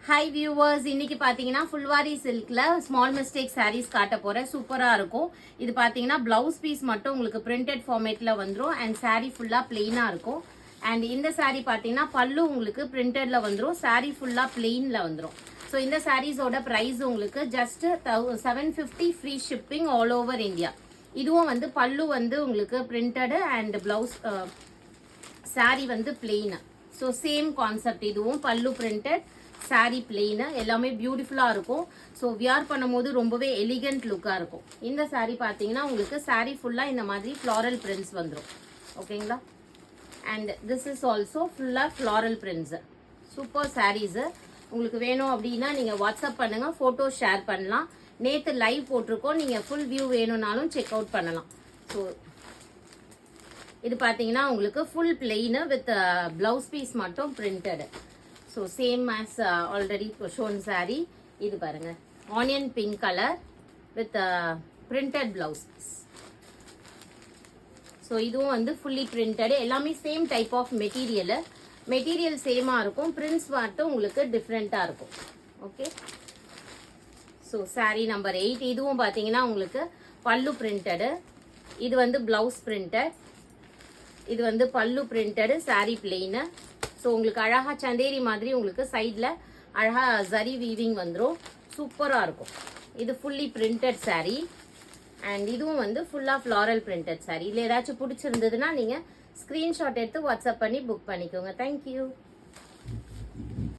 Hi viewers, இன்னைக்கு பாத்தீங்கன்னா Phulwari சில்க்ல small mistake saris காட்ட போறேன். சூப்பரா இருக்கும். இது பாத்தீங்கன்னா பிளவுஸ் பீஸ் மட்டும் உங்களுக்கு பிரிண்டட் ஃபார்மேட்ல வந்துரும் அண்ட் சாரீ ஃபுல்லா பிளெயினா இருக்கும். அண்ட் இந்த சாரீ பாத்தீங்கன்னா பல்லு உங்களுக்கு பிரிண்டட்ல வந்துரும், சாரீ ஃபுல்லா பிளெயின்ல வந்துரும். ஸோ இந்த சாரீஸோட பிரைஸ் உங்களுக்கு just 750 free shipping all over India. இதுவும் வந்து பல்லு வந்து உங்களுக்கு பிரிண்டட் அண்ட் பிளவுஸ் சாரீ வந்து பிளெயின். ஸோ சேம் கான்செப்ட், இதுவும் பல்லு பிரிண்டட் சாரீ பிளெயின், எல்லாமே பியூட்டிஃபுல்லா இருக்கும். ஸோ வியர் பண்ணும்போது ரொம்பவே எலிகன்ட் லுக்கா இருக்கும். இந்த சாரீ பார்த்தீங்கன்னா உங்களுக்கு சாரீ ஃபுல்லா இந்த மாதிரி ஃப்ளாரல் பிரிண்ட்ஸ் வந்துடும். ஓகேங்களா? அண்ட் திஸ் இஸ் ஆல்சோ ஃபுல்லா ஃப்ளாரல் பிரிண்ட்ஸ். சூப்பர் சாரீஸ். உங்களுக்கு வேணும் அப்படின்னா நீங்க வாட்ஸ்அப் பண்ணுங்க, போட்டோ ஷேர் பண்ணலாம். நேற்று லைவ் போட்டிருக்கோம், நீங்க ஃபுல் வியூ வேணும்னாலும் செக் அவுட் பண்ணலாம். ஸோ இது பார்த்தீங்கன்னா உங்களுக்கு full plain with blouse piece மட்டும் பிரிண்டட். So same as already shown sari. இது பாருங்க, onion pink colour with printed blouse piece. So இதுவும் வந்து ஃபுல்லி பிரிண்டட், எல்லாமே சேம் டைப் ஆஃப் மெட்டீரியல் சேமா இருக்கும், பிரிண்ட்ஸ் மட்டும் உங்களுக்கு டிஃப்ரெண்டா இருக்கும். Okay, so sari number 8. இதுவும் பார்த்தீங்கன்னா உங்களுக்கு பல்லு பிரிண்டடு, இது வந்து பிளவுஸ் பிரிண்டட், இது வந்து பல்லு பிரிண்டடு, சாரீ பிளெயின். ஸோ உங்களுக்கு அழகா சந்தேரி மாதிரி உங்களுக்கு சைடில் அழகா ஜரி வீவிங் வந்துடும், சூப்பராக இருக்கும். இது ஃபுல்லி பிரிண்டட் சாரீ அண்ட் இதுவும் வந்து ஃபுல்லாக ஃப்ளாரல் பிரிண்டட் சாரீ. இல்லை ஏதாச்சும் பிடிச்சிருந்ததுன்னா நீங்கள் ஸ்க்ரீன்ஷாட் எடுத்து வாட்ஸ்அப் பண்ணி புக் பண்ணிக்கோங்க. தேங்க்யூ.